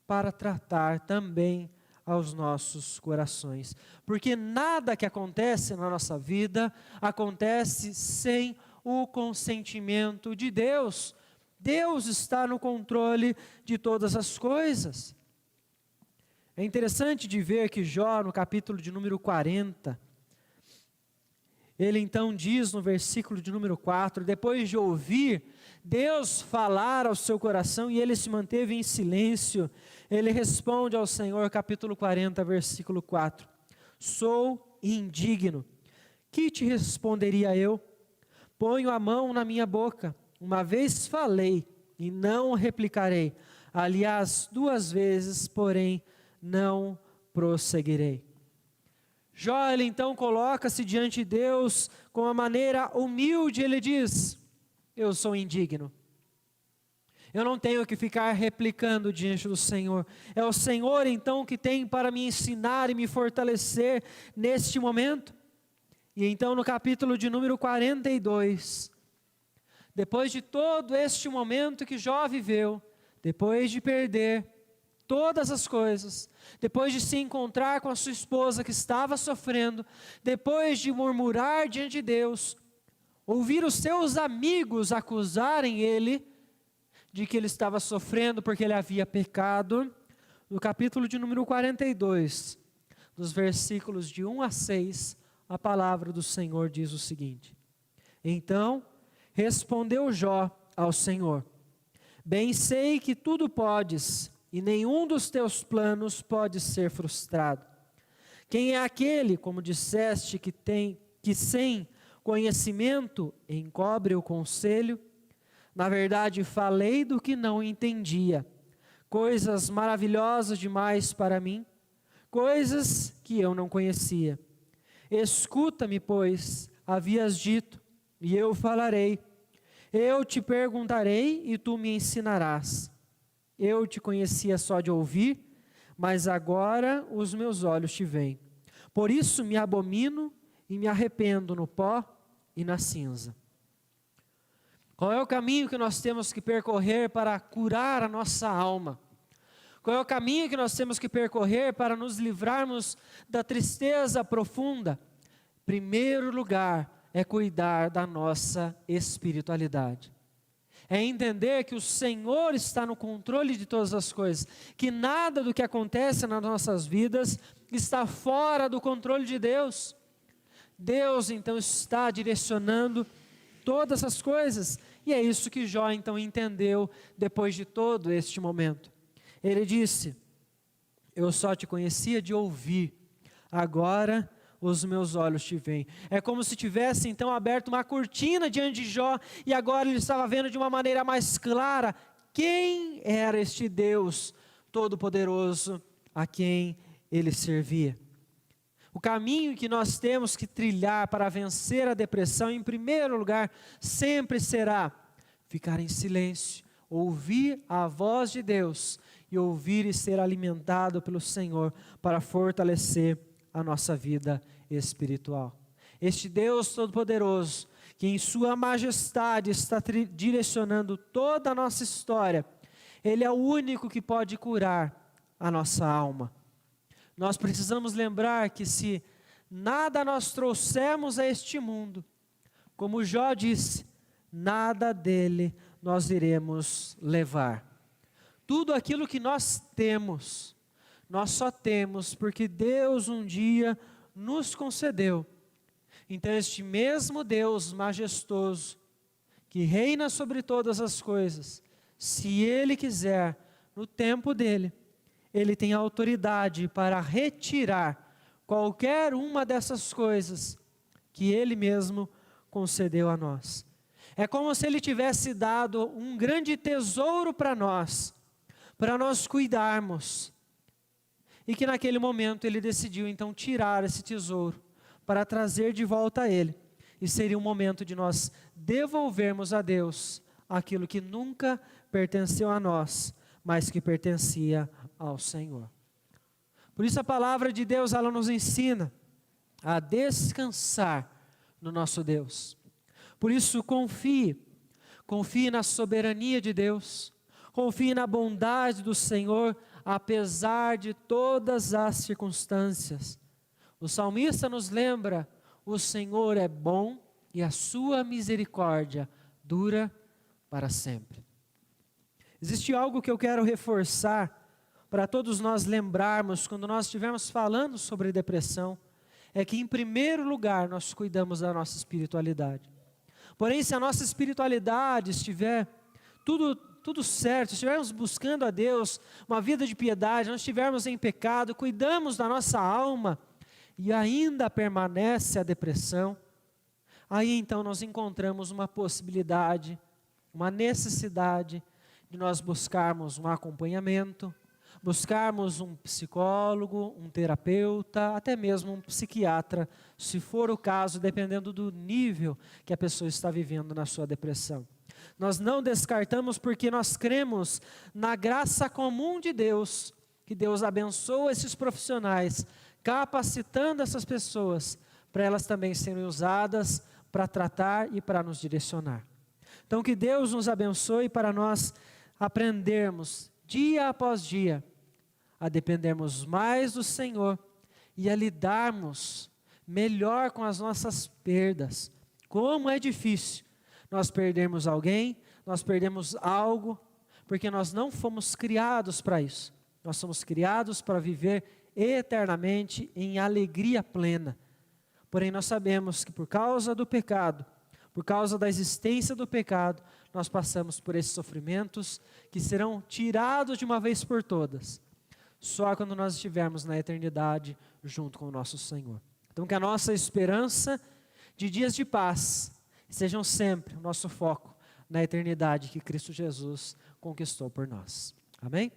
para tratar também aos nossos corações. Porque nada que acontece na nossa vida acontece sem o consentimento de Deus. Deus está no controle de todas as coisas. É interessante de ver que Jó, no capítulo de número 40, ele então diz no versículo de número 4, depois de ouvir Deus falar ao seu coração e ele se manteve em silêncio, ele responde ao Senhor, capítulo 40, versículo 4, sou indigno, que te responderia eu? Ponho a mão na minha boca, uma vez falei e não replicarei, aliás, 2 vezes, porém, não prosseguirei. Jó, ele então coloca-se diante de Deus com uma maneira humilde, ele diz, eu sou indigno. Eu não tenho que ficar replicando diante do Senhor. É o Senhor então que tem para me ensinar e me fortalecer neste momento. E então no capítulo de número 42, depois de todo este momento que Jó viveu, depois de perder todas as coisas, depois de se encontrar com a sua esposa que estava sofrendo, depois de murmurar diante de Deus, ouvir os seus amigos acusarem ele de que ele estava sofrendo porque ele havia pecado, no capítulo de número 42, dos versículos de 1 a 6, a palavra do Senhor diz o seguinte: então respondeu Jó ao Senhor, bem sei que tudo podes, e nenhum dos teus planos pode ser frustrado. Quem é aquele, como disseste, que sem conhecimento encobre o conselho? Na verdade, falei do que não entendia, coisas maravilhosas demais para mim, coisas que eu não conhecia. Escuta-me, pois, havias dito, e eu falarei. Eu te perguntarei e tu me ensinarás. Eu te conhecia só de ouvir, mas agora os meus olhos te veem. Por isso me abomino e me arrependo no pó e na cinza. Qual é o caminho que nós temos que percorrer para curar a nossa alma? Qual é o caminho que nós temos que percorrer para nos livrarmos da tristeza profunda? Primeiro lugar é cuidar da nossa espiritualidade. É entender que o Senhor está no controle de todas as coisas, que nada do que acontece nas nossas vidas está fora do controle de Deus. Deus então está direcionando todas as coisas, e é isso que Jó então entendeu depois de todo este momento. Ele disse, eu só te conhecia de ouvir, agora os meus olhos te veem. É como se tivesse então aberto uma cortina diante de Jó, e agora ele estava vendo de uma maneira mais clara quem era este Deus Todo-Poderoso a quem ele servia. O caminho que nós temos que trilhar para vencer a depressão, em primeiro lugar, sempre será ficar em silêncio, ouvir a voz de Deus e ouvir e ser alimentado pelo Senhor para fortalecer a nossa vida espiritual. Este Deus Todo-Poderoso, que em sua majestade está direcionando toda a nossa história, Ele é o único que pode curar a nossa alma. Nós precisamos lembrar que se nada nós trouxemos a este mundo, como Jó disse, nada dele nós iremos levar. Tudo aquilo que nós temos, nós só temos porque Deus um dia nos concedeu. Então este mesmo Deus majestoso, que reina sobre todas as coisas, se Ele quiser, no tempo dEle, Ele tem autoridade para retirar qualquer uma dessas coisas que Ele mesmo concedeu a nós. É como se Ele tivesse dado um grande tesouro para nós cuidarmos. E que naquele momento Ele decidiu então tirar esse tesouro para trazer de volta a Ele. E seria um momento de nós devolvermos a Deus aquilo que nunca pertenceu a nós, mas que pertencia ao Senhor. Por isso a palavra de Deus, ela nos ensina a descansar no nosso Deus. Por isso, confie na soberania de Deus, confie na bondade do Senhor, apesar de todas as circunstâncias. O salmista nos lembra: o Senhor é bom e a sua misericórdia dura para sempre. Existe algo que eu quero reforçar para todos nós lembrarmos quando nós estivermos falando sobre depressão, é que em primeiro lugar nós cuidamos da nossa espiritualidade. Porém, se a nossa espiritualidade estiver tudo certo, se estivermos buscando a Deus, uma vida de piedade, não estivermos em pecado, cuidamos da nossa alma e ainda permanece a depressão, aí então nós encontramos uma possibilidade, uma necessidade de nós buscarmos um acompanhamento, buscarmos um psicólogo, um terapeuta, até mesmo um psiquiatra, se for o caso, dependendo do nível que a pessoa está vivendo na sua depressão. Nós não descartamos porque nós cremos na graça comum de Deus, que Deus abençoa esses profissionais, capacitando essas pessoas para elas também serem usadas para tratar e para nos direcionar. Então que Deus nos abençoe para nós aprendermos dia após dia a dependermos mais do Senhor e a lidarmos melhor com as nossas perdas. Como é difícil nós perdermos alguém, nós perdemos algo, porque nós não fomos criados para isso. Nós somos criados para viver eternamente em alegria plena. Porém, nós sabemos que por causa do pecado, por causa da existência do pecado, nós passamos por esses sofrimentos que serão tirados de uma vez por todas, só quando nós estivermos na eternidade junto com o nosso Senhor. Então que a nossa esperança de dias de paz sejam sempre o nosso foco na eternidade que Cristo Jesus conquistou por nós. Amém?